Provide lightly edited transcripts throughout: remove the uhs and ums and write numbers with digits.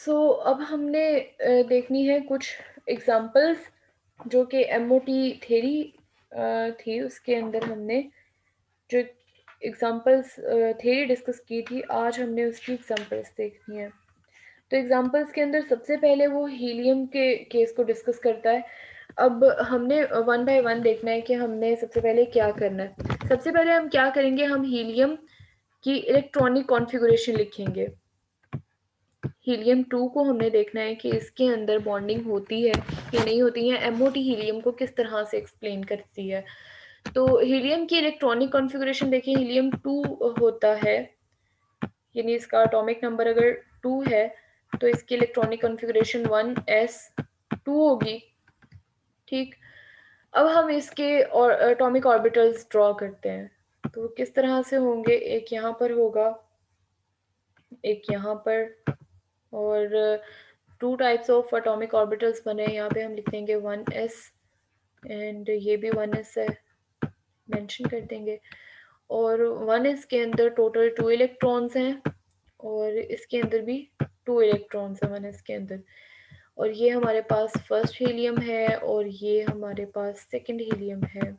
अब हमने देखनी है कुछ एग्जांपल्स जो कि एमओटी थ्योरी थी, उसके अंदर हमने जो एग्जांपल्स थ्योरी डिस्कस की थी, आज हमने उसकी एग्जांपल्स देखनी है। तो एग्जांपल्स के अंदर सबसे पहले वो हीलियम के केस को डिस्कस करता है। अब हमने वन बाय वन देखना है कि हमने सबसे पहले क्या करना है। सबसे पहले हम क्या करेंगे, हम हीलियम की इलेक्ट्रॉनिक कॉन्फ़िगरेशन लिखेंगे। हीलियम 2 को हमने देखना है कि इसके अंदर बॉन्डिंग होती है कि नहीं होती है, एमओटी हीलियम को किस तरह से एक्सप्लेन करती है। तो हीलियम की इलेक्ट्रॉनिक कॉन्फ़िगरेशन देखिए, हीलियम 2 होता है, यानी इसका एटॉमिक नंबर अगर 2 है तो इसकी इलेक्ट्रॉनिक कॉन्फ़िगरेशन 1s2 होगी। ठीक, अब हम इसके और एटॉमिक ऑर्बिटल्स ड्रॉ करते हैं। तो किस तरह से होंगे, एक यहाँ पर होगा, एक यहाँ पर, और two types of atomic orbitals बने। यहाँ पे हम लिख देंगे 1s एंड ये भी 1s है, मेंशन कर देंगे। और 1s के अंदर टोटल 2 इलेक्ट्रॉन्स हैं और इसके अंदर भी 2 इलेक्ट्रॉन्स हैं 1s के अंदर। और ये हमारे पास फर्स्ट हीलियम है और ये हमारे पास सेकंड हीलियम है।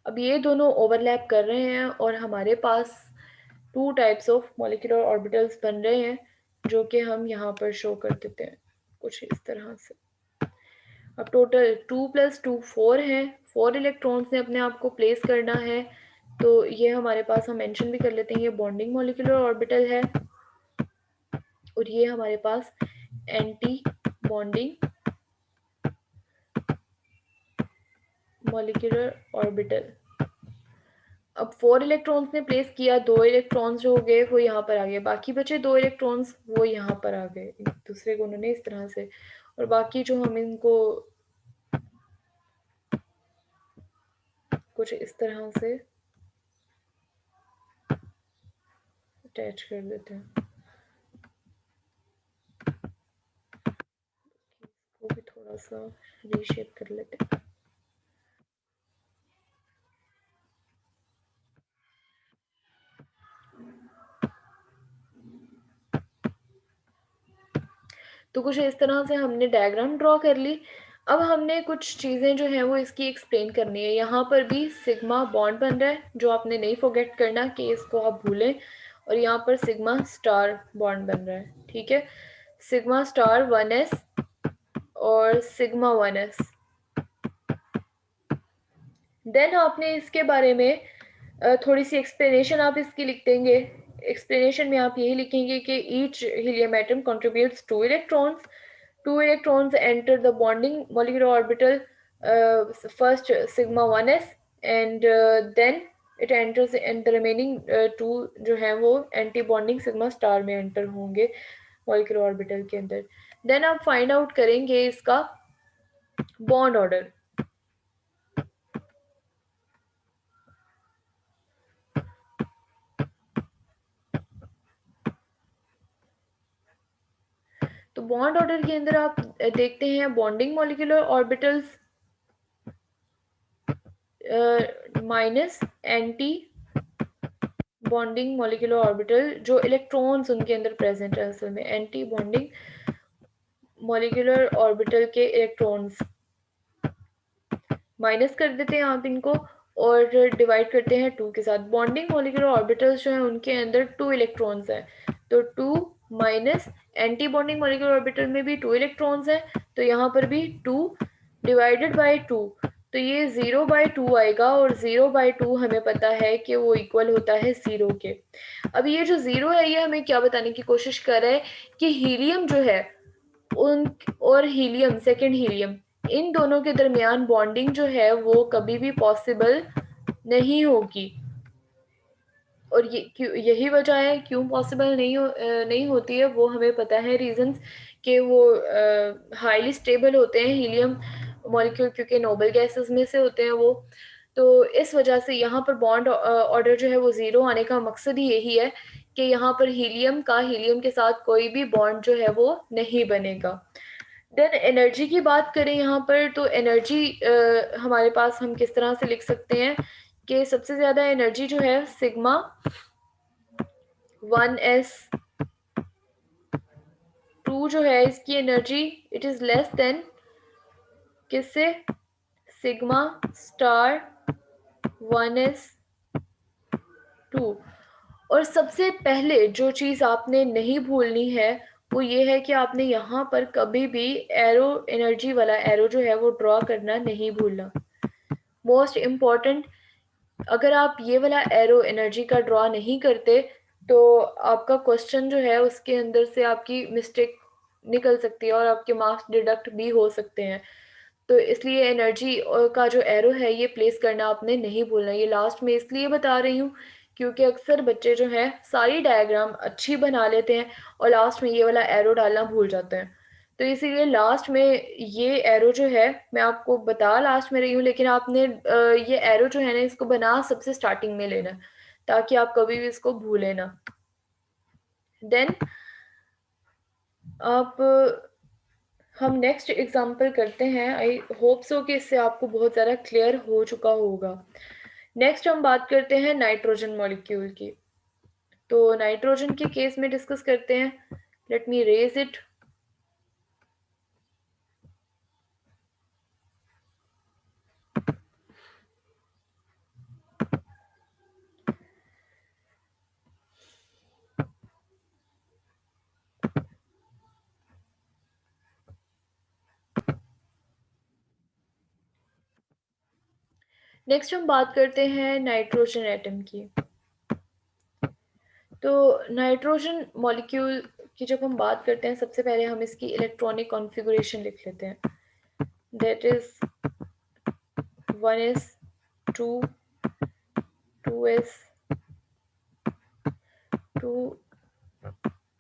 अब ये दोनों ओवरलैप कर रहे हैं और हमारे पास 2 टाइप्स ऑफ मॉलिक्यूलर ऑर्बिटल्स बन रहे हैं, जो कि हम यहाँ पर शो कर देते हैं कुछ इस तरह से। अब टोटल 2 + 2 4 हैं, 4 इलेक्ट्रॉन्स ने अपने आप को प्लेस करना है। तो ये हमारे पास, हम मेंशन भी कर लेते हैं, ये बॉन्डिंग मॉलिक्यूलर ऑर्बिटल है और ये हमारे पास एंटी बॉन्डिंग मॉलिक्यूलर ऑर्बिटल। अब 4 इलेक्ट्रॉन्स ने प्लेस किया, 2 इलेक्ट्रॉन्स जो हो गए वो यहाँ पर आ गए, बाकी बचे 2 इलेक्ट्रॉन्स वो यहाँ पर आ गए, एक दूसरे को उन्होंने इस तरह से, और बाकी जो हम इनको कुछ इस तरह से अटैच कर देते हैं। इसको भी थोड़ा सा रीशेप कर लेते हैं। तो कुछ इस तरह से हमने डायग्राम ड्रॉ कर ली। अब हमने कुछ चीज़ें जो हैं वो इसकी एक्सप्लेन करनी है। यहाँ पर भी सिग्मा बॉन्ड बन रहा है, जो आपने नहीं फॉरगेट करना कि इसको आप भूलें, और यहाँ पर सिग्मा स्टार बॉन्ड बन रहा है। ठीक है, सिग्मा स्टार 1s और सिग्मा 1s। देन आपने इसके बारे में थोड़ी सी एक्सप्लेनेशन आप इसकी लिख देंगे। एक्सप्लेनेशन में आप यही लिखेंगे कि each helium atom contributes 2 electrons. 2 electrons enter the bonding molecular orbital, first sigma 1s, and then it enters, and the remaining 2 जो हैं वो एंटी बॉन्डिंग सिग्मा स्टार में एंटर होंगे मॉलिक्यूलर ऑर्बिटल के अंदर। देन आप फाइंड आउट करेंगे इसका बॉन्ड ऑर्डर। तो बॉन्ड ऑर्डर के अंदर आप देखते हैं bonding molecular orbitals minus anti bonding molecular orbital, जो इलेक्ट्रॉन्स उनके अंदर प्रेजेंट है, असल में एंटी बॉन्डिंग मॉलिक्यूलर ऑर्बिटल के इलेक्ट्रॉन्स माइनस कर देते हैं आप इनको और डिवाइड करते हैं 2 के साथ। बॉन्डिंग मॉलिक्यूलर ऑर्बिटल्स जो है उनके अंदर 2 इलेक्ट्रॉन्स हैं, तो 2 minus anti bonding molecular orbital में भी 2 इलेक्ट्रॉन्स हैं, तो यहाँ पर भी 2 डिवाइडेड बाय 2, तो ये 0/2 आएगा, और 0/2 हमें पता है कि वो इक्वल होता है 0 के। अब ये जो 0 है ये हमें क्या बताने की कोशिश कर रहा है कि हीलियम जो है उन और हीलियम, सेकेंड हीलियम, इन दोनों के दरमियान बॉन्डिंग जो है वो कभी भी पॉसिबल नहीं होगी। और ये क्यों, यही वजह है क्यों पॉसिबल नहीं होती है, वो हमें पता है रीजंस, कि वो हाईली स्टेबल होते हैं हीलियम मॉलिक्यूल, क्योंकि नोबल गैसेस में से होते हैं वो। तो इस वजह से यहाँ पर बॉन्ड ऑर्डर जो है वो 0 आने का मकसद ही यही है कि यहाँ पर हीलियम के साथ कोई भी बॉन्ड जो है वो नहीं बनेगा। देन एनर्जी की बात करें यहाँ पर, तो एनर्जी हमारे पास हम किस तरह से लिख सकते हैं कि सबसे ज़्यादा एनर्जी जो है सिग्मा 1s 2 जो है इसकी energy it is less than किससे, सिग्मा स्टार 1s2। और सबसे पहले जो चीज आपने नहीं भूलनी है वो ये है कि आपने यहाँ पर कभी भी एरो, एनर्जी वाला एरो जो है वो ड्रॉ करना नहीं भूलना। मोस्ट इम्पॉर्टेंट, अगर आप ये वाला एरो एनर्जी का ड्रॉ नहीं करते तो आपका क्वेश्चन जो है उसके अंदर से आपकी मिस्टेक निकल सकती है और आपके मार्क्स डिडक्ट भी हो सकते हैं। तो इसलिए एनर्जी का जो एरो है ये प्लेस करना आपने नहीं भूलना। ये लास्ट में इसलिए बता रही हूँ क्योंकि अक्सर बच्चे जो हैं सारी डायग्राम अच्छी बना लेते हैं और लास्ट में ये वाला एरो डालना भूल जाते हैं। तो इसीलिए लास्ट में ये एरो जो है मैं आपको बता लास्ट में रही हूँ, लेकिन आपने ये एरो जो है ना इसको बना सबसे स्टार्टिंग में लेना ताकि आप कभी भी इसको भूले ना। देन आप हम नेक्स्ट एग्जाम्पल करते हैं। आई होप सो कि इससे आपको बहुत ज़्यादा क्लियर हो चुका होगा। नेक्स्ट हम बात करते हैं नाइट्रोजन मॉलिक्यूल की। तो नाइट्रोजन के केस में डिस्कस करते हैं। Let me raise it. Next हम बात करते हैं नाइट्रोजन एटम की। तो नाइट्रोजन मॉलिक्यूल की जब हम बात करते हैं सबसे पहले हम इसकी इलेक्ट्रॉनिक कॉन्फ़िगरेशन लिख लेते हैं। That is 1s2 2s 2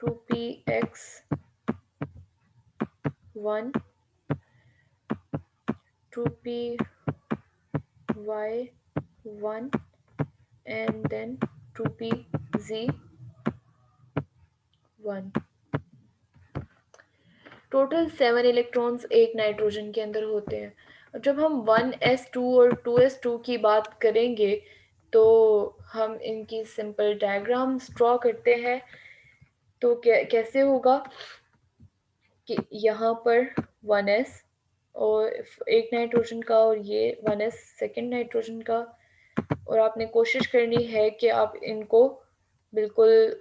2px 1 2py 1 and then 2pz 1। Total 7 electrons एक नाइट्रोजन के अंदर होते हैं। और जब हम 1s2 और 2s2 की बात करेंगे तो हम इनकी सिंपल डायग्राम्स ड्रॉ करते हैं। तो कैसे होगा कि यहाँ पर 1s और एक नाइट्रोजन का और ये 1s सेकेंड नाइट्रोजन का, और आपने कोशिश करनी है कि आप इनको बिल्कुल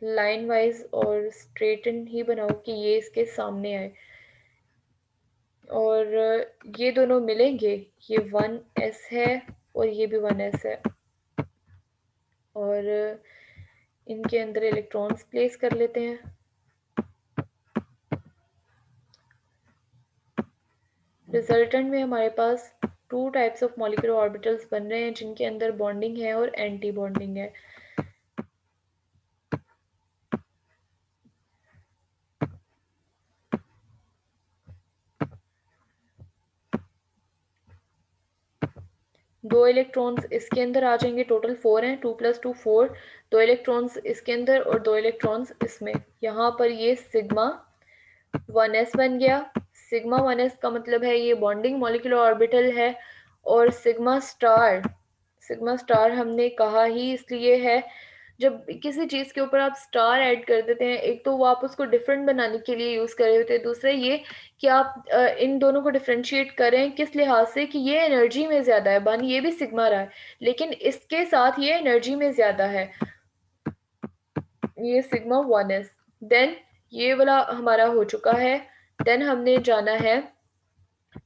लाइन वाइज और स्ट्रेटन ही बनाओ कि ये इसके सामने आए। और ये दोनों मिलेंगे, ये 1s है और ये भी 1s है, और इनके अंदर इलेक्ट्रॉन्स प्लेस कर लेते हैं। रिजल्टेंट में हमारे पास 2 टाइप्स ऑफ मॉलिक्यूलर ऑर्बिटल्स बन रहे हैं जिनके अंदर बॉन्डिंग है और एंटी बॉन्डिंग है। दो इलेक्ट्रॉन्स इसके अंदर आ जाएंगे, टोटल 4 हैं, 2 + 2 4। 2 इलेक्ट्रॉन्स इसके अंदर और 2 इलेक्ट्रॉन्स इसमें। यहाँ पर ये सिग्मा 1s बन गया। सिग्मा 1s का मतलब है ये बॉन्डिंग मॉलिक्यूलर ऑर्बिटल है। और सिग्मा स्टार हमने कहा ही इसलिए है, जब किसी चीज़ के ऊपर आप स्टार ऐड कर देते हैं, एक तो वो आप उसको डिफरेंट बनाने के लिए यूज़ कर रहे होते हैं, दूसरा ये कि आप इन दोनों को डिफरेंशिएट करें किस लिहाज से कि ये एनर्जी में ज़्यादा है, बन ये भी सिग्मा रहा है लेकिन इसके साथ ये एनर्जी में ज़्यादा है, ये सिग्मा 1s। देन ये वाला हमारा हो चुका है। देन हमने जाना है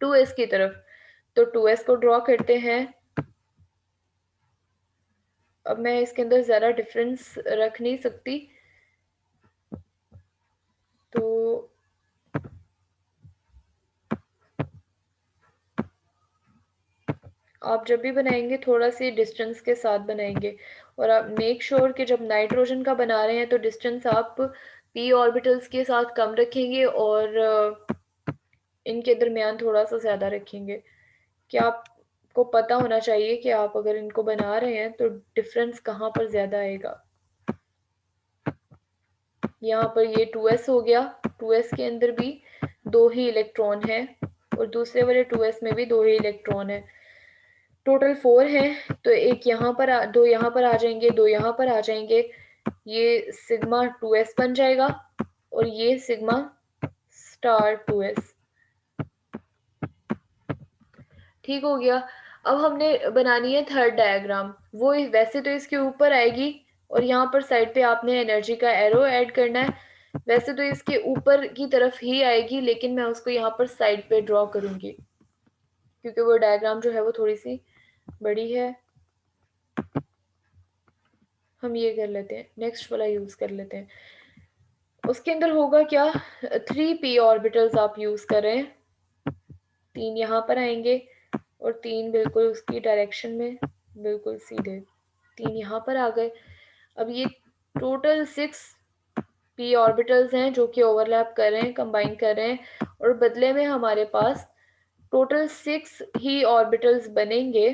2s की तरफ। तो 2s को ड्रॉ करते हैं। अब मैं इसके अंदर ज़्यादा डिफरेंस रख नहीं सकती, तो आप जब भी बनाएंगे थोड़ा सी डिस्टेंस के साथ बनाएंगे। और आप मेक श्योर कि जब नाइट्रोजन का बना रहे हैं तो डिस्टेंस आप p ऑर्बिटल्स के साथ कम रखेंगे और इनके दरमियान थोड़ा सा ज़्यादा रखेंगे, कि आपको पता होना चाहिए कि आप अगर इनको बना रहे हैं तो डिफरेंस कहाँ पर ज़्यादा आएगा। यहाँ पर ये 2s हो गया, 2s के अंदर भी 2 ही इलेक्ट्रॉन है और दूसरे वाले 2s में भी 2 ही इलेक्ट्रॉन है। टोटल 4 है, तो एक यहाँ पर 2 यहाँ पर आ जाएंगे, 2 यहाँ पर आ जाएंगे। ये सिग्मा 2s बन जाएगा और ये सिग्मा स्टार 2s। ठीक हो गया। अब हमने बनानी है थर्ड डायग्राम। वो वैसे तो इसके ऊपर आएगी और यहाँ पर साइड पे आपने एनर्जी का एरो ऐड करना है। वैसे तो इसके ऊपर की तरफ ही आएगी, लेकिन मैं उसको यहाँ पर साइड पे ड्रॉ करूंगी क्योंकि वो डायग्राम जो है वो थोड़ी सी बड़ी है। हम ये कर लेते हैं, नेक्स्ट वाला यूज कर लेते हैं। उसके अंदर होगा क्या, 3p ऑर्बिटल्स आप यूज कर रहे हैं। 3 यहाँ पर आएंगे और 3 बिल्कुल उसकी डायरेक्शन में बिल्कुल सीधे 3 यहाँ पर आ गए। अब ये टोटल 6p ऑर्बिटल्स हैं जो कि ओवरलैप कर रहे हैं, कंबाइन कर रहे हैं, और बदले में हमारे पास टोटल 6 ही ऑर्बिटल्स बनेंगे।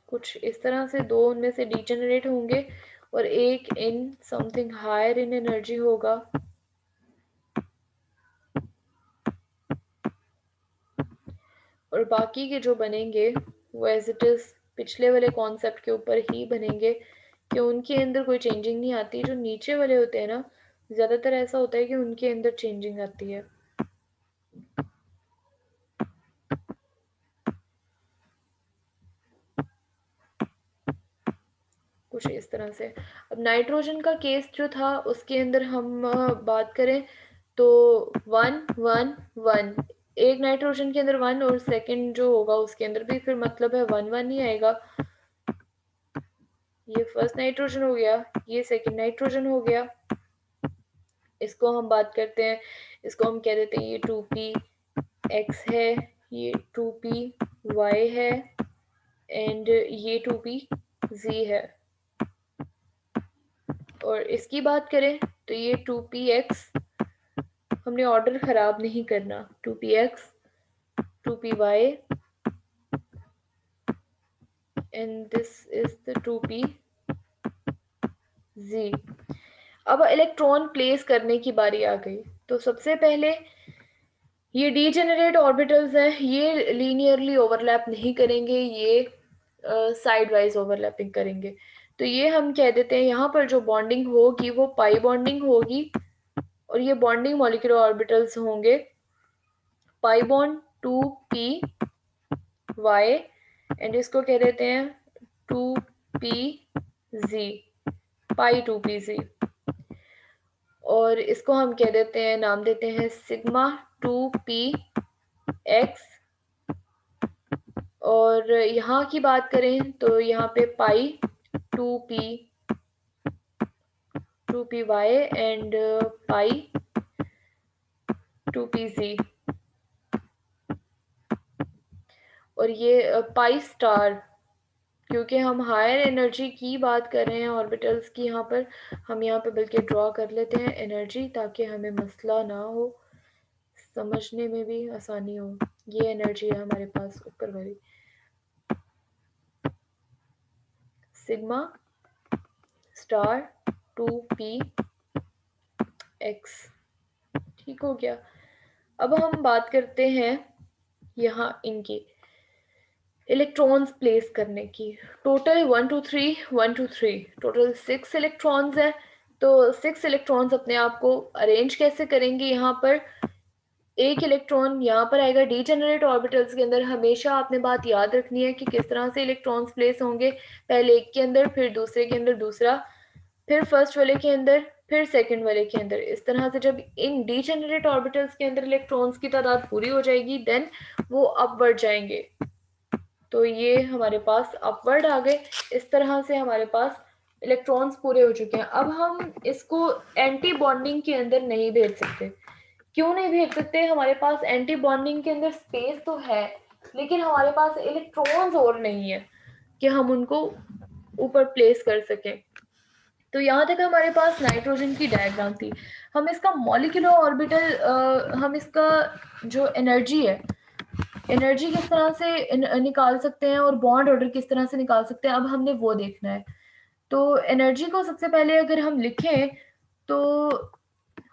कुछ इस तरह से 2 उनमें से डीजेनरेट होंगे और एक इन समथिंग हायर इन एनर्जी होगा। और बाकी के जो बनेंगे वो एज इट इज पिछले वाले कॉन्सेप्ट के ऊपर ही बनेंगे कि उनके अंदर कोई चेंजिंग नहीं आती। जो नीचे वाले होते हैं ना, ज्यादातर ऐसा होता है कि उनके अंदर चेंजिंग आती है। कुछ इस तरह से। अब नाइट्रोजन का केस जो था उसके अंदर हम बात करें तो 1 1 1, एक नाइट्रोजन के अंदर 1 और सेकंड जो होगा उसके अंदर भी फिर मतलब है 1 1 ही आएगा। ये फर्स्ट नाइट्रोजन हो गया, ये सेकंड नाइट्रोजन हो गया। इसको हम बात करते हैं, इसको हम कह देते हैं ये 2p x है, ये 2p y है एंड ये 2p z है। और इसकी बात करें तो ये 2px, हमने ऑर्डर खराब नहीं करना, 2px 2py and this is the 2pz। अब इलेक्ट्रॉन प्लेस करने की बारी आ गई। तो सबसे पहले ये डीजेनरेट ऑर्बिटल्स हैं, ये लीनियरली ओवरलैप नहीं करेंगे, ये साइड वाइज ओवरलैपिंग करेंगे। तो ये हम कह देते हैं यहाँ पर जो बॉन्डिंग होगी वो पाई बॉन्डिंग होगी और ये बॉन्डिंग मॉलिक्यूलर ऑर्बिटल्स होंगे pi bond 2p y and इसको कह देते हैं 2pz, पाई 2pz। और इसको हम कह देते हैं, नाम देते हैं सिग्मा 2px। और यहाँ की बात करें तो यहाँ पे पाई 2py एंड पाई 2pz। और ये पाई स्टार, क्योंकि हम हायर एनर्जी की बात कर रहे हैं ऑर्बिटल्स की, यहाँ पर हम यहाँ पे बल्कि ड्रॉ कर लेते हैं एनर्जी ताकि हमें मसला ना हो, समझने में भी आसानी हो। ये एनर्जी है हमारे पास ऊपर वाली, सिग्मा स्टार 2px। ठीक हो गया। अब हम बात करते हैं यहाँ इनकी इलेक्ट्रॉन्स प्लेस करने की। टोटल 1 2 3 1 2 3 टोटल 6 इलेक्ट्रॉन्स है। तो 6 इलेक्ट्रॉन्स अपने आप को अरेंज कैसे करेंगे, यहाँ पर एक इलेक्ट्रॉन यहाँ पर आएगा डीजेनरेट ऑर्बिटल्स के अंदर। हमेशा आपने बात याद रखनी है कि किस तरह से इलेक्ट्रॉन्स प्लेस होंगे, पहले एक के अंदर, फिर दूसरे के अंदर दूसरा, फिर फर्स्ट वाले के अंदर, फिर सेकंड वाले के अंदर। इस तरह से जब इन डीजेनरेट ऑर्बिटल्स के अंदर इलेक्ट्रॉन्स की तादाद पूरी हो जाएगी देन वो अपवर्ड जाएंगे। तो ये हमारे पास अपवर्ड आ गए। इस तरह से हमारे पास इलेक्ट्रॉन्स पूरे हो चुके हैं। अब हम इसको एंटी बॉन्डिंग के अंदर नहीं भेज सकते। क्यों नहीं भेज सकते, हमारे पास एंटी बॉन्डिंग के अंदर स्पेस तो है लेकिन हमारे पास इलेक्ट्रॉन्स और नहीं है कि हम उनको ऊपर प्लेस कर सकें। तो यहाँ तक हमारे पास नाइट्रोजन की डायग्राम थी। हम इसका मॉलिक्यूलर ऑर्बिटल, हम इसका जो एनर्जी है, एनर्जी किस तरह से निकाल सकते हैं और बॉन्ड ऑर्डर किस तरह से निकाल सकते हैं, अब हमने वो देखना है। तो एनर्जी को सबसे पहले अगर हम लिखें तो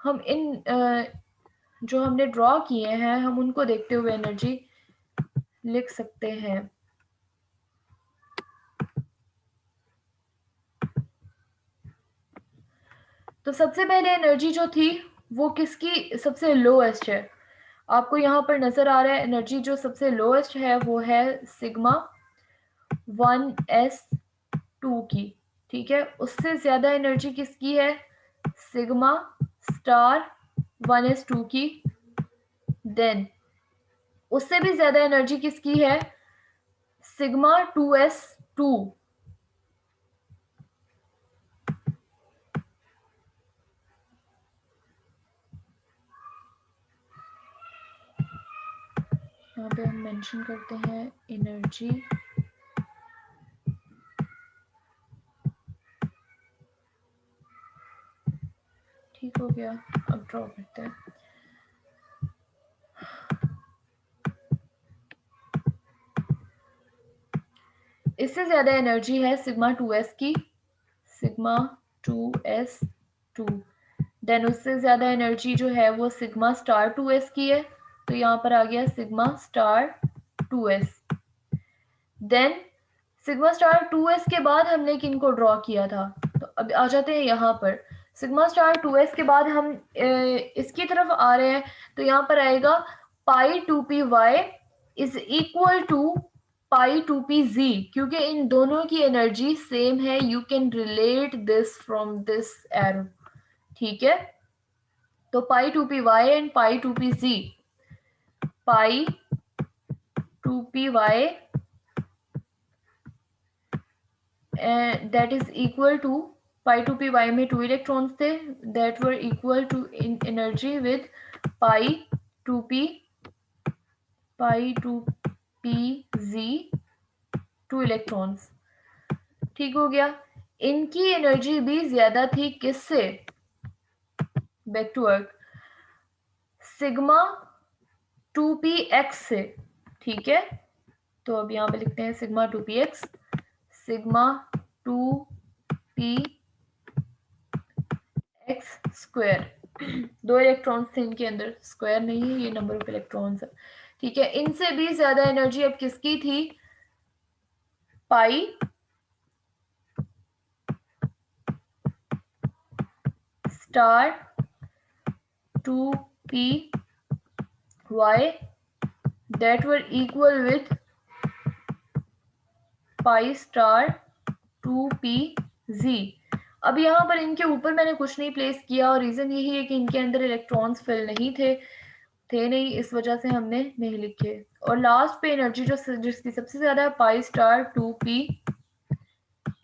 हम इन जो हमने ड्रॉ किए हैं हम उनको देखते हुए एनर्जी लिख सकते हैं। तो सबसे पहले एनर्जी जो थी वो किसकी सबसे लोएस्ट है? आपको यहाँ पर नजर आ रहा है एनर्जी जो सबसे लोएस्ट है वो है सिग्मा 1s2 की। ठीक है, उससे ज्यादा एनर्जी किसकी है? सिग्मा स्टार 1s2 की। देन उससे भी ज्यादा एनर्जी किसकी है? Sigma 2s2। यहाँ पे हम मेंशन करते हैं एनर्जी। ठीक हो गया, अब ड्रॉ करते हैं। इससे ज्यादा एनर्जी है सिग्मा 2s की, सिग्मा 2s2। देन उससे ज्यादा एनर्जी जो है वो सिग्मा स्टार 2s की है, तो यहाँ पर आ गया sigma star 2s। Then sigma star 2s के बाद हमने किनको ड्रॉ किया था? तो अब आ जाते हैं यहाँ पर। सिग्मा स्टार 2s के बाद हम इसकी तरफ आ रहे हैं, तो यहाँ पर आएगा pi 2py is equal to pi 2pz। क्योंकि इन दोनों की एनर्जी सेम है, you can relate this from this arrow. ठीक है, तो pi 2py and pi 2pz, pi 2py that is equal to pi 2py में 2 इलेक्ट्रॉन्स थे that were equal to in energy with pi 2p pi 2pz 2 electrons. ठीक हो गया, इनकी energy भी ज्यादा थी किससे? Back to work, sigma 2px से। ठीक है, तो अब यहाँ पे लिखते हैं sigma 2px, sigma 2p x square. 2 electrons थे इनके अंदर, स्क्वायर नहीं है, ये नंबर ऑफ इलेक्ट्रॉन्स है। ठीक है, इनसे भी ज्यादा एनर्जी अब किसकी थी? Pi star 2py that were equal with pi star 2pz। अब यहाँ पर इनके ऊपर मैंने कुछ नहीं प्लेस किया, और रीजन यही है कि इनके अंदर इलेक्ट्रॉन्स फिल नहीं थे नहीं, इस वजह से हमने नहीं लिखे। और लास्ट पे एनर्जी जो जिसकी सबसे ज्यादा है पाई स्टार 2p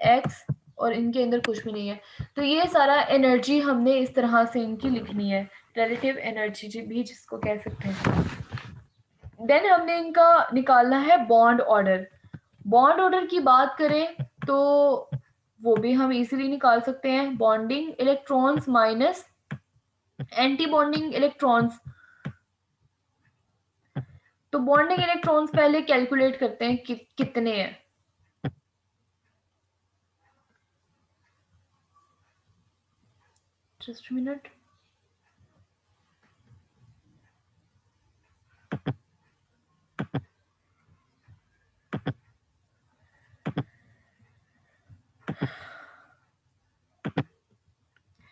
एक्स, और इनके अंदर कुछ भी नहीं है। तो ये सारा एनर्जी हमने इस तरह से इनकी लिखनी है, रिलेटिव एनर्जी भी जिसको कह सकते हैं। देन हमने इनका निकालना है बॉन्ड ऑर्डर। बॉन्ड ऑर्डर की बात करें तो वो भी हम इजीली निकाल सकते हैं, bonding electrons minus anti bonding electrons. तो बॉन्डिंग इलेक्ट्रॉन्स पहले कैलकुलेट करते हैं कि कितने हैं। जस्ट मिनट,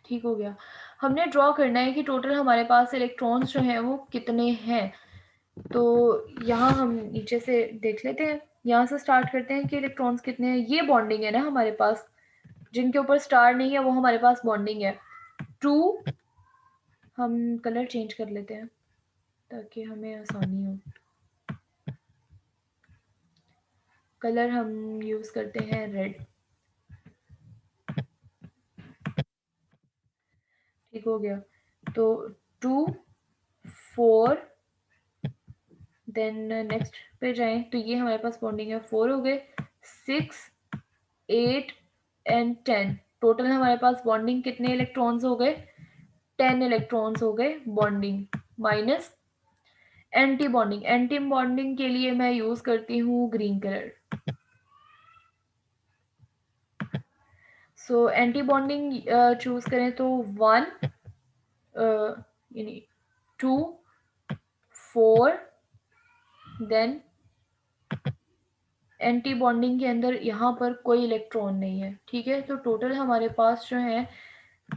ठीक हो गया। हमने ड्रॉ करना है कि टोटल हमारे पास इलेक्ट्रॉन्स जो हैं वो कितने हैं। तो यहाँ हम नीचे से देख लेते हैं, यहाँ से स्टार्ट करते हैं कि इलेक्ट्रॉन्स कितने हैं। ये बॉन्डिंग है ना हमारे पास, जिनके ऊपर स्टार नहीं है वो हमारे पास बॉन्डिंग है। 2, हम कलर चेंज कर लेते हैं ताकि हमें आसानी हो। कलर हम यूज करते हैं रेड। ठीक हो गया, तो 2 4, देन नेक्स्ट पे जाएं तो ये हमारे पास बॉन्डिंग है, 4 हो गए, 6 8 एंड 10। टोटल हमारे पास बॉन्डिंग कितने इलेक्ट्रॉन्स हो गए? 10 इलेक्ट्रॉन्स हो गए bonding, minus anti bonding. Anti bonding के लिए मैं यूज करती हूँ green colour. So anti bonding choose करें तो 1 यानी 2 4 देन एंटी बॉन्डिंग के अंदर यहाँ पर कोई इलेक्ट्रॉन नहीं है, ठीक है। तो टोटल हमारे पास जो है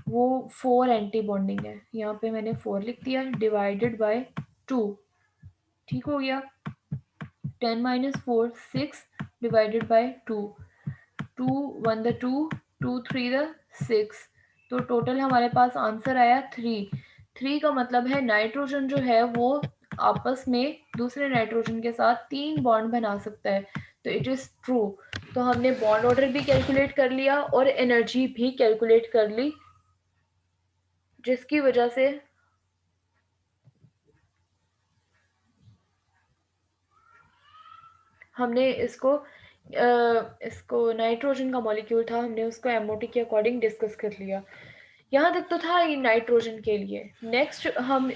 वो 4 एंटी बॉन्डिंग है। यहाँ पे मैंने 4 लिख दिया, डिवाइडेड बाय 2, ठीक हो गया। 10 minus 4 6 divided by 2, 2 1 the 2, 2 3 the 6, तो टोटल हमारे पास आंसर आया 3। 3 का मतलब है नाइट्रोजन जो है वो आपस में दूसरे नाइट्रोजन के साथ 3 बॉन्ड बना सकता है, तो इट इज ट्रू। तो हमने बॉन्ड ऑर्डर भी कैलकुलेट कर लिया और एनर्जी भी कैलकुलेट कर ली, जिसकी वजह से हमने इसको नाइट्रोजन का मॉलिक्यूल था, हमने उसको एमओटी के अकॉर्डिंग डिस्कस कर लिया। यहाँ तक तो था ये नाइट्रोजन के लिए। नेक्स्ट हम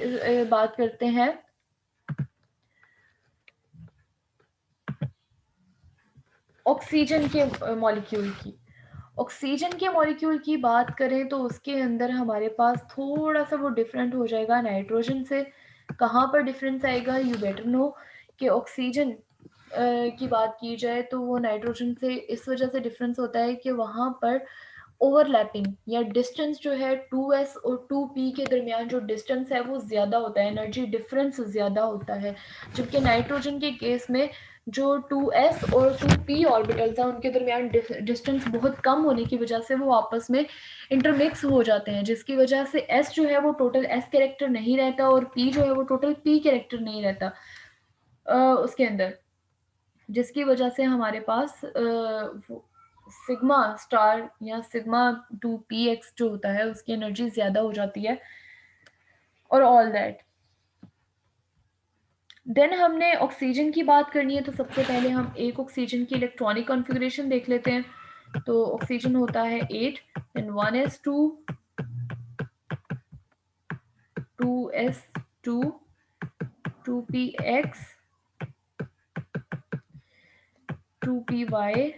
बात करते हैं ऑक्सीजन के मॉलिक्यूल की। ऑक्सीजन के मॉलिक्यूल की बात करें तो उसके अंदर हमारे पास थोड़ा सा वो डिफरेंट हो जाएगा नाइट्रोजन से। कहाँ पर डिफरेंस आएगा, यू बेटर नो कि ऑक्सीजन की बात की जाए तो वो नाइट्रोजन से इस वजह से डिफरेंस होता है कि वहाँ पर ओवरलैपिंग या डिस्टेंस जो है 2s और 2p के दरमियान जो डिस्टेंस है वो ज़्यादा होता है, एनर्जी डिफरेंस ज़्यादा होता है। जबकि नाइट्रोजन के केस में जो 2s और 2p ऑर्बिटल्स हैं उनके दरमियान डिस्टेंस बहुत कम होने की वजह से वो आपस में इंटरमिक्स हो जाते हैं, जिसकी वजह से s जो है वो टोटल s कैरेक्टर नहीं रहता और p जो है वो टोटल p कैरेक्टर नहीं रहता उसके अंदर, जिसकी वजह से हमारे पास सिग्मा स्टार या सिग्मा 2px जो होता है उसकी एनर्जी ज़्यादा हो जाती है और ऑल दैट। देन हमने ऑक्सीजन की बात करनी है, तो सबसे पहले हम एक ऑक्सीजन की इलेक्ट्रॉनिक कॉन्फ़िगरेशन देख लेते हैं। तो ऑक्सीजन होता है 8, then 1s2, 2s2, 2px, 2py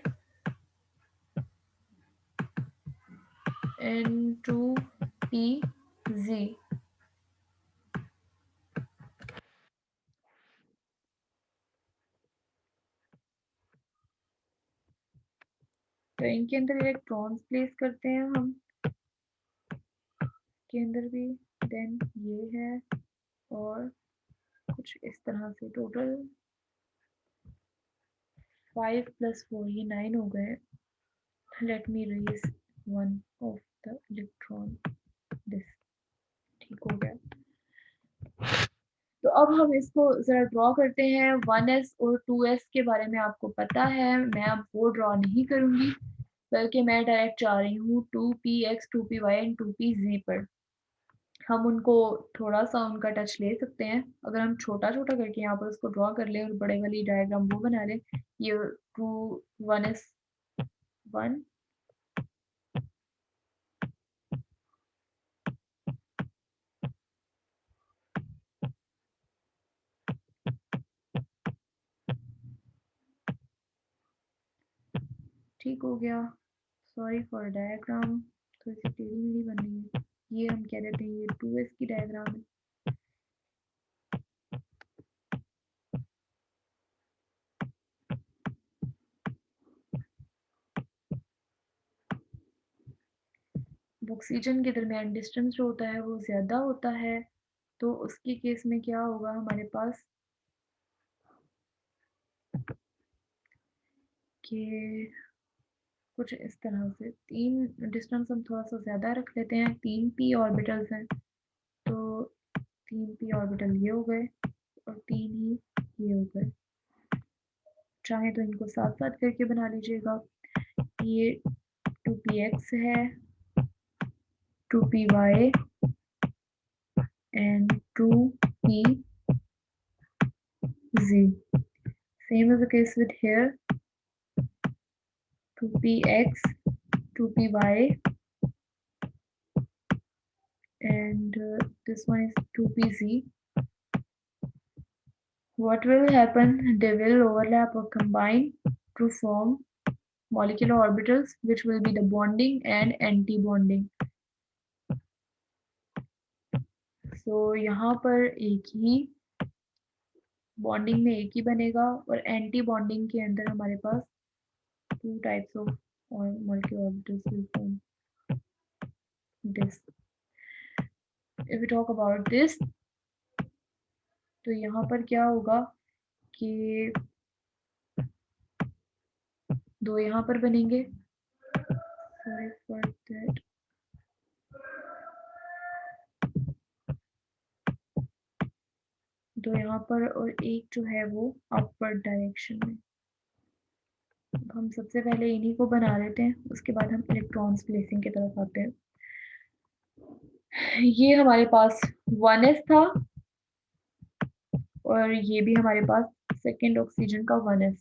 and 2pz। तो इनके अंदर इलेक्ट्रॉन्स प्लेस करते हैं हम के अंदर भी, देन ये है और कुछ इस तरह से टोटल 5 + 4 ये 9 हो गए। Let me raise one of the electron this, ठीक हो गया। तो अब हम इसको जरा ड्रॉ करते हैं। 1s और 2s के बारे में आपको पता है, मैं अब वो ड्रॉ नहीं करूंगी, बल्कि मैं डायरेक्ट जा रही हूँ 2px, 2py एंड 2pz पर। हम उनको थोड़ा सा उनका टच ले सकते हैं। अगर हम छोटा छोटा करके यहाँ पर उसको ड्रॉ कर ले और बड़े वाली डायग्राम वो बना ले, ये 1s1, ठीक हो गया। सॉरी फॉर डायग्राम, थोड़ी सी टेढ़ी मेढ़ी बन रही है। ये हम कह देते हैं ये 2s की डायग्राम है। ऑक्सीजन के दरमियान डिस्टेंस जो होता है वो ज़्यादा होता है, तो उसके केस में क्या होगा हमारे पास कि कुछ इस तरह से 3 डिस्टेंस हम थोड़ा सा ज़्यादा रख लेते हैं। 3p ऑर्बिटल्स हैं, तो 3p ऑर्बिटल ये हो गए और 3 ही ये हो गए। चाहे तो इनको साथ साथ करके बना लीजिएगा। ये 2px है, 2py and 2pz। Same is the case with here, 2px, 2py and this one is 2pz. What will happen? They will overlap or combine to form molecular orbitals, which will be the bonding and anti-bonding. So यहाँ पर एक ही bonding में एक ही बनेगा, और anti bonding के अंदर हमारे पास 2 types of molecular orbitals will form this. If we talk about this, तो यहाँ पर क्या होगा कि 2 यहाँ पर बनेंगे, sorry for that, 2 यहाँ पर, और एक जो है वो अपवर्ड डायरेक्शन में। हम सबसे पहले इन्हीं को बना लेते हैं, उसके बाद हम इलेक्ट्रॉन्स प्लेसिंग की तरफ आते हैं। ये हमारे पास 1s था, और ये भी हमारे पास सेकेंड ऑक्सीजन का 1s।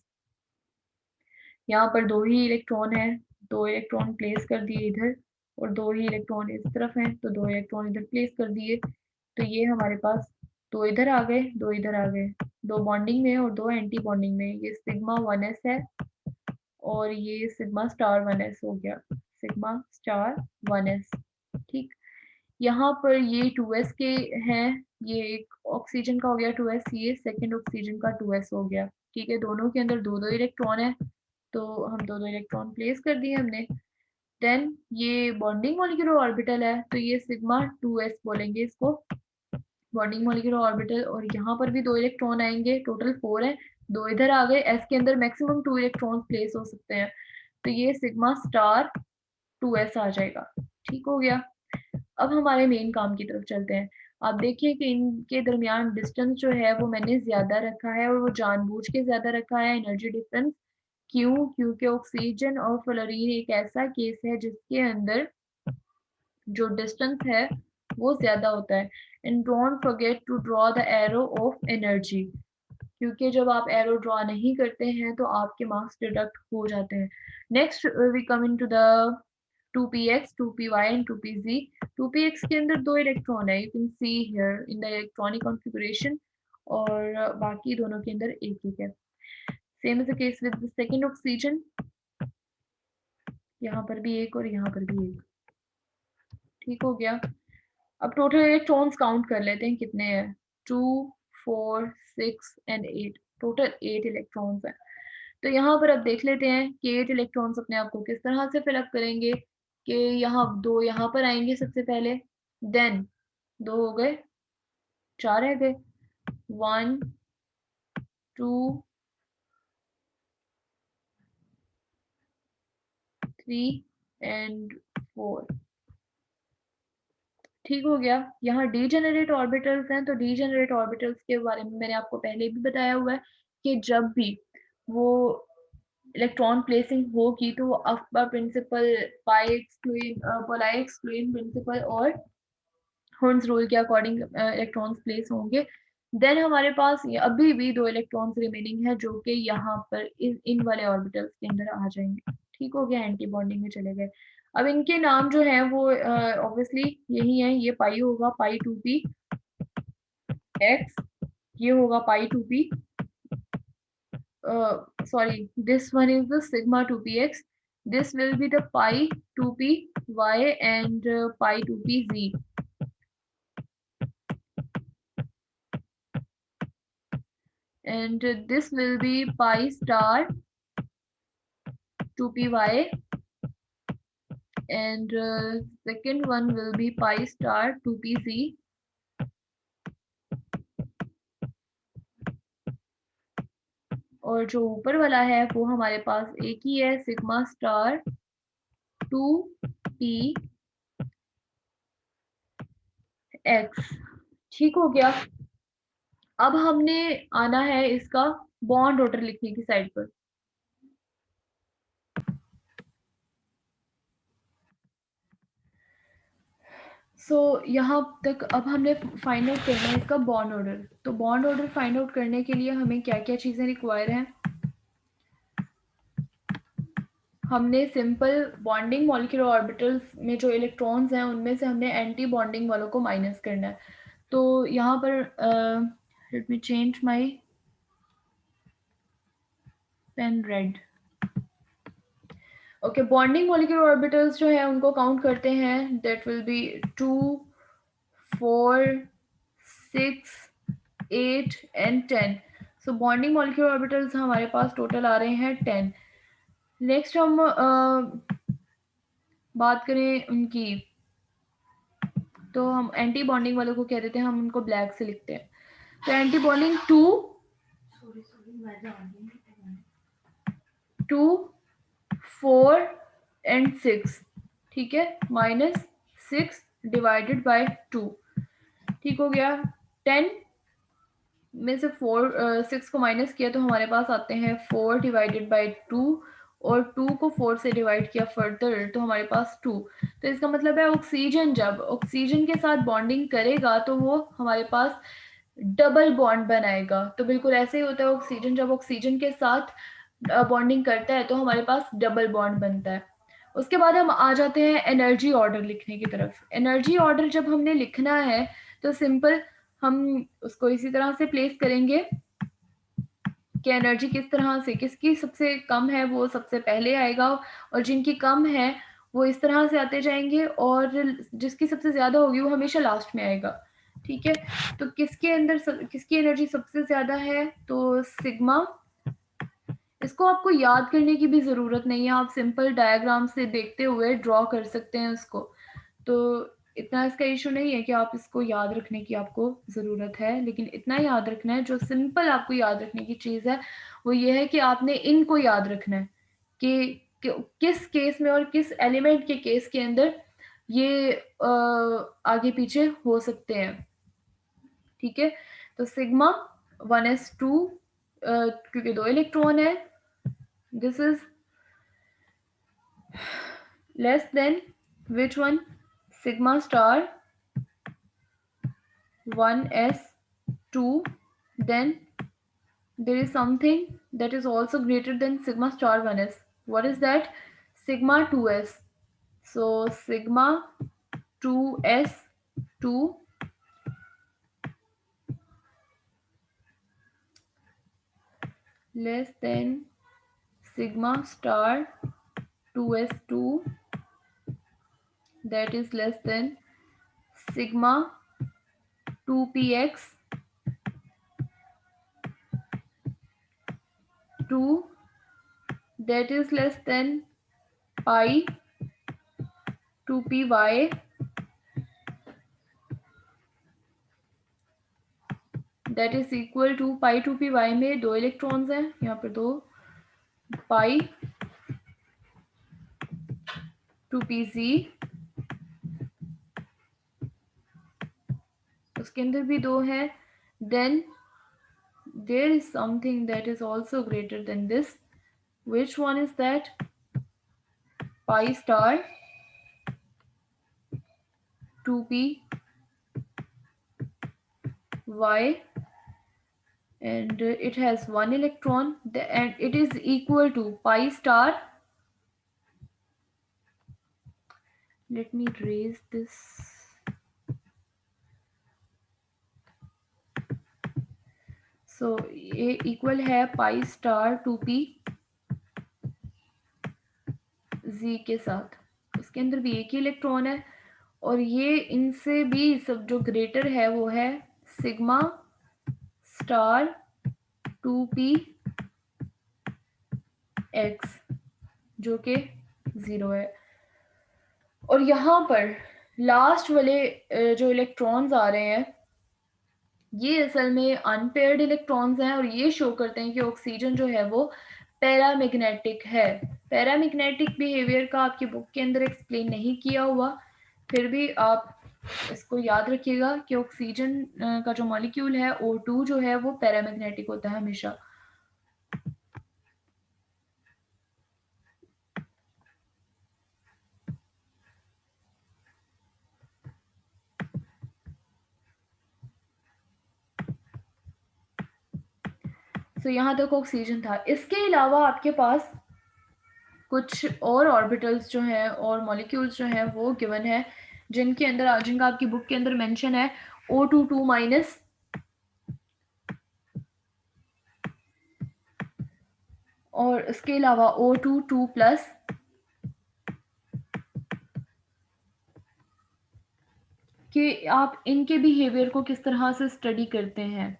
यहाँ पर 2 ही इलेक्ट्रॉन है, 2 इलेक्ट्रॉन प्लेस कर दिए इधर, और 2 ही इलेक्ट्रॉन इस तरफ हैं, तो 2 इलेक्ट्रॉन इधर प्लेस कर दिए। तो ये हमारे पास 2 इधर आ गए, 2 इधर आ गए, 2 बॉन्डिंग में और 2 एंटी बॉन्डिंग में। ये सिग्मा 1s है, और ये सिग्मा स्टार 1s हो गया, सिग्मा स्टार 1s। ठीक, यहाँ पर ये 2s के हैं, ये एक ऑक्सीजन का हो गया 2s, ये सेकेंड ऑक्सीजन का 2s हो गया। ठीक है, दोनों के अंदर 2 इलेक्ट्रॉन है, तो हम 2 इलेक्ट्रॉन प्लेस कर दिए हमने। देन ये बॉन्डिंग मॉलिक्यूलर ऑर्बिटल है, तो ये सिग्मा 2s बोलेंगे इसको, बॉन्डिंग मॉलिक्यूलर ऑर्बिटल। और यहाँ पर भी 2 इलेक्ट्रॉन आएंगे, टोटल 4 है, 2 इधर आ गए, s के अंदर मैक्सिमम 2 इलेक्ट्रॉन प्लेस हो सकते हैं, तो ये सिग्मा स्टार 2s आ जाएगा। ठीक हो गया। अब हमारे मेन काम की तरफ चलते हैं। आप देखिए कि इनके दरमियान डिस्टेंस जो है वो मैंने ज्यादा रखा है, और वो जानबूझ के ज्यादा रखा है, एनर्जी डिफरेंस। क्यों? क्योंकि ऑक्सीजन और फ्लोरीन एक ऐसा केस है जिसके अंदर जो डिस्टेंस है वो ज्यादा होता है। And don't forget to draw the arrow of energy, क्योंकि जब आप एरो ड्रॉ नहीं करते हैं तो आपके मार्क्स डिडक्ट हो जाते हैं। Next we come into the 2px, 2py and 2pz। 2px के अंदर 2 इलेक्ट्रॉन है, you can see here in the electronic configuration, और बाकी दोनों के अंदर एक एक है। Same is the case with the second oxygen, यहाँ पर भी एक और यहाँ पर भी एक। ठीक हो गया। अब टोटल इलेक्ट्रॉन्स काउंट कर लेते हैं कितने हैं। 2, 4, 6 एंड 8, टोटल 8 इलेक्ट्रॉन्स हैं। तो यहाँ पर अब देख लेते हैं कि 8 इलेक्ट्रॉन्स अपने आप को किस तरह से फिलअप करेंगे। कि यहाँ 2 यहाँ पर आएंगे सबसे पहले, देन 2 हो गए, 4 रह गए, 1, 2, 3 एंड 4। ठीक हो गया। यहाँ डीजेनरेट ऑर्बिटल्स हैं, तो डीजेनरेट ऑर्बिटल्स के बारे में मैंने आपको पहले भी बताया हुआ है कि जब भी वो इलेक्ट्रॉन प्लेसिंग होगी तो वो अफबा प्रिंसिपल, पाई एक्सक्लूइन, पोलाई एक्सक्लूइन प्रिंसिपल और हर्न्स रूल के अकॉर्डिंग इलेक्ट्रॉन्स प्लेस होंगे। देन हमारे पास ये अभी भी 2 इलेक्ट्रॉन्स रिमेनिंग है जो कि यहाँ पर इन वाले ऑर्बिटल्स के अंदर आ जाएंगे। ठीक हो गया, एंटी बॉन्डिंग में चले गए। अब इनके नाम जो है वो ऑब्वियसली यही है, ये पाई होगा, पाई 2p x, ये होगा पाई 2p, sorry, this one is the sigma 2px, this will be the pi 2p y and pi 2p z, and this will be pi star 2py, and second one will be pi star 2pz, और जो ऊपर वाला है वो हमारे पास एक ही है, sigma star 2p x। ठीक हो गया। अब हमने आना है इसका बॉन्ड ऑर्डर लिखने की साइड पर। यहाँ तक अब हमने फाइंड आउट करना है इसका बॉन्ड ऑर्डर। तो बॉन्ड ऑर्डर फाइंड आउट करने के लिए हमें क्या क्या चीजें रिक्वायर हैं। हमने सिंपल बॉन्डिंग मॉलिक्यूलर ऑर्बिटल्स में जो इलेक्ट्रॉन्स हैं उनमें से हमने एंटी बॉन्डिंग वालों को माइनस करना है। तो यहाँ पर let me change my pen red. Okay, bonding molecular orbitals जो है उनको काउंट करते हैं। That will be 2, 4, 6, 8 and 10। So bonding molecular orbitals हमारे पास टोटल आ रहे हैं 10। नेक्स्ट हम बात करें उनकी, तो हम एंटी बॉन्डिंग वालों को कह देते हैं, हम उनको ब्लैक से लिखते हैं। तो एंटी बॉन्डिंग 2, 4 एंड 6, ठीक है, -6 डिवाइडेड बाय 2, ठीक हो गया। 10 में से 6 को माइनस किया तो हमारे पास आते हैं 4 डिवाइडेड बाय 2, और 2 को 4 से डिवाइड किया फर्दर तो हमारे पास 2। तो इसका मतलब है ऑक्सीजन जब ऑक्सीजन के साथ बॉन्डिंग करेगा तो वो हमारे पास डबल बॉन्ड बनाएगा। तो बिल्कुल ऐसे ही होता है, ऑक्सीजन जब ऑक्सीजन के साथ बॉन्डिंग करता है तो हमारे पास डबल बॉन्ड बनता है। उसके बाद हम आ जाते हैं एनर्जी ऑर्डर लिखने की तरफ। एनर्जी ऑर्डर जब हमने लिखना है तो सिंपल हम उसको इसी तरह से प्लेस करेंगे कि एनर्जी किस तरह से, किसकी सबसे कम है वो सबसे पहले आएगा, और जिनकी कम है वो इस तरह से आते जाएंगे, और जिसकी सबसे ज्यादा होगी वो हमेशा लास्ट में आएगा। ठीक है, तो किसकी एनर्जी सबसे ज्यादा है, तो सिग्मा। इसको आपको याद करने की भी ज़रूरत नहीं है, आप सिंपल डायग्राम से देखते हुए ड्रॉ कर सकते हैं उसको। तो इतना इसका इशू नहीं है कि आप इसको याद रखने की आपको ज़रूरत है, लेकिन इतना याद रखना है, जो सिंपल आपको याद रखने की चीज़ है वो ये है कि आपने इनको याद रखना है कि किस केस में और किस एलिमेंट के केस के अंदर ये आगे पीछे हो सकते हैं। ठीक है, तो सिग्मा 1s2, क्योंकि 2 इलेक्ट्रॉन है, this is less than which one, sigma star 1s2. Then there is something that is also greater than sigma star 1s. What is that? Sigma 2s. So sigma 2s2 less than sigma star 2s2, that is less than sigma 2px 2, that is less than pi 2py, that is equal to pi 2py में 2 electrons हैं, यहाँ पर 2, pi 2pz, उसके अंदर भी 2 है। then there is something that is also greater than this. Which one is that? Pi star 2py, and it has 1 electron, and it is equal to pi star, let me erase this, so ये equal है pi star 2p z के साथ, उसके अंदर भी एक ही electron है, और ये इनसे भी सब जो ग्रेटर है वो है सिग्मा स्टार 2p x, जो कि 0 है। और यहाँ पर लास्ट वाले जो इलेक्ट्रॉन्स आ रहे हैं ये असल में अनपेयर्ड इलेक्ट्रॉन्स हैं, और ये शो करते हैं कि ऑक्सीजन जो है वो पैरामैग्नेटिक है। पैरामैग्नेटिक बिहेवियर का आपकी बुक के अंदर एक्सप्लेन नहीं किया हुआ, फिर भी आप इसको याद रखिएगा कि ऑक्सीजन का जो मॉलिक्यूल है O2 जो है वो पैरामैग्नेटिक होता है हमेशा। तो यहाँ तक ऑक्सीजन था। इसके अलावा आपके पास कुछ और ऑर्बिटल्स जो हैं और मॉलिक्यूल्स जो हैं वो गिवन है, जिनका आपकी बुक के अंदर मेंशन है O22 माइनस, और इसके अलावा O22 प्लस, कि आप इनके बिहेवियर को किस तरह से स्टडी करते हैं।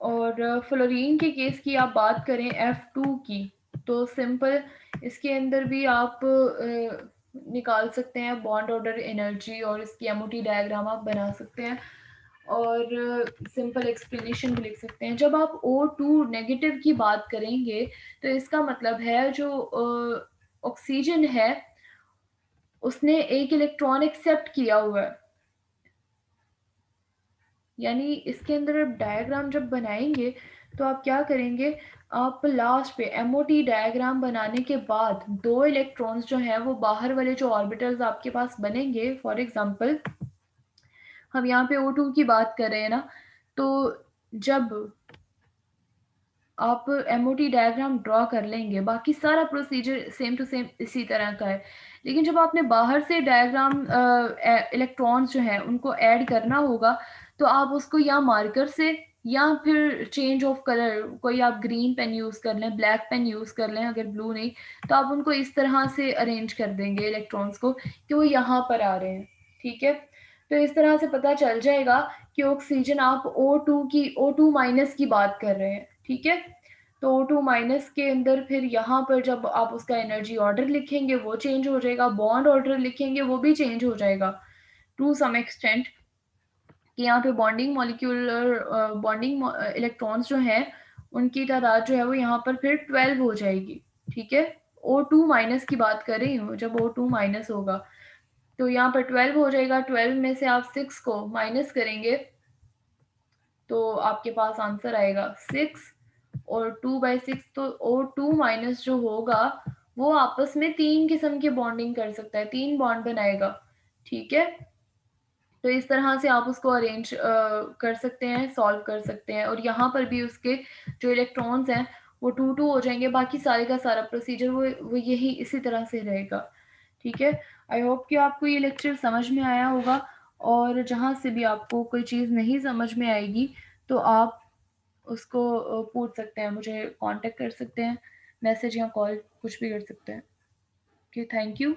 और फ्लोरीन के केस की आप बात करें F2 की, तो सिंपल इसके अंदर भी आप निकाल सकते हैं बॉन्ड ऑर्डर एनर्जी, और इसकी एमओटी डायग्राम आप बना सकते हैं, और सिंपल एक्सप्लेनेशन भी लिख सकते हैं। जब आप O2 नेगेटिव की बात करेंगे तो इसका मतलब है जो ऑक्सीजन है उसने एक इलेक्ट्रॉन एक्सेप्ट किया हुआ है, यानी इसके अंदर आप डायग्राम जब बनाएंगे तो आप क्या करेंगे, आप लास्ट पे एमओटी डायग्राम बनाने के बाद दो इलेक्ट्रॉन्स जो हैं वो बाहर वाले जो ऑर्बिटल्स आपके पास बनेंगे, फॉर एग्जांपल हम यहाँ पे O2 की बात कर रहे हैं ना, तो जब आप एमओटी डायग्राम ड्रॉ कर लेंगे, बाकी सारा प्रोसीजर सेम टू सेम इसी तरह का है, लेकिन जब आपने बाहर से डायग्राम इलेक्ट्रॉन्स जो हैं उनको ऐड करना होगा, तो आप उसको या मार्कर से या फिर चेंज ऑफ कलर, कोई आप ग्रीन पेन यूज़ कर लें, ब्लैक पेन यूज़ कर लें, अगर ब्लू नहीं तो आप उनको इस तरह से अरेंज कर देंगे इलेक्ट्रॉन्स को कि वो यहाँ पर आ रहे हैं। ठीक है, तो इस तरह से पता चल जाएगा कि ऑक्सीजन आप O2 माइनस की बात कर रहे हैं। ठीक है, तो O2 माइनस के अंदर फिर यहाँ पर जब आप उसका एनर्जी ऑर्डर लिखेंगे वो चेंज हो जाएगा, बॉन्ड ऑर्डर लिखेंगे वो भी चेंज हो जाएगा टू सम एक्सटेंट, कि यहाँ पे बॉन्डिंग मॉलिक्यूलर बॉन्डिंग इलेक्ट्रॉन्स जो हैं उनकी तादाद जो है वो यहाँ पर फिर 12 हो जाएगी। ठीक है, O2 माइनस की बात कर रही हूँ, जब O2 माइनस होगा तो यहाँ पर 12 हो जाएगा, 12 में से आप 6 को माइनस करेंगे तो आपके पास आंसर आएगा 6, और 2/6, तो O2 माइनस जो होगा वो आपस में 3 किस्म के बॉन्डिंग कर सकता है, 3 बॉन्ड बनाएगा। ठीक है, तो इस तरह से आप उसको अरेंज कर सकते हैं, सॉल्व कर सकते हैं, और यहाँ पर भी उसके जो इलेक्ट्रॉन्स हैं वो 2 हो जाएंगे, बाकी सारे का सारा प्रोसीजर वो यही इसी तरह से रहेगा। ठीक है, आई होप कि आपको ये लेक्चर समझ में आया होगा, और जहाँ से भी आपको कोई चीज़ नहीं समझ में आएगी तो आप उसको पूछ सकते हैं, मुझे कांटेक्ट कर सकते हैं, मैसेज या कॉल कुछ भी कर सकते हैं। Okay, thank you.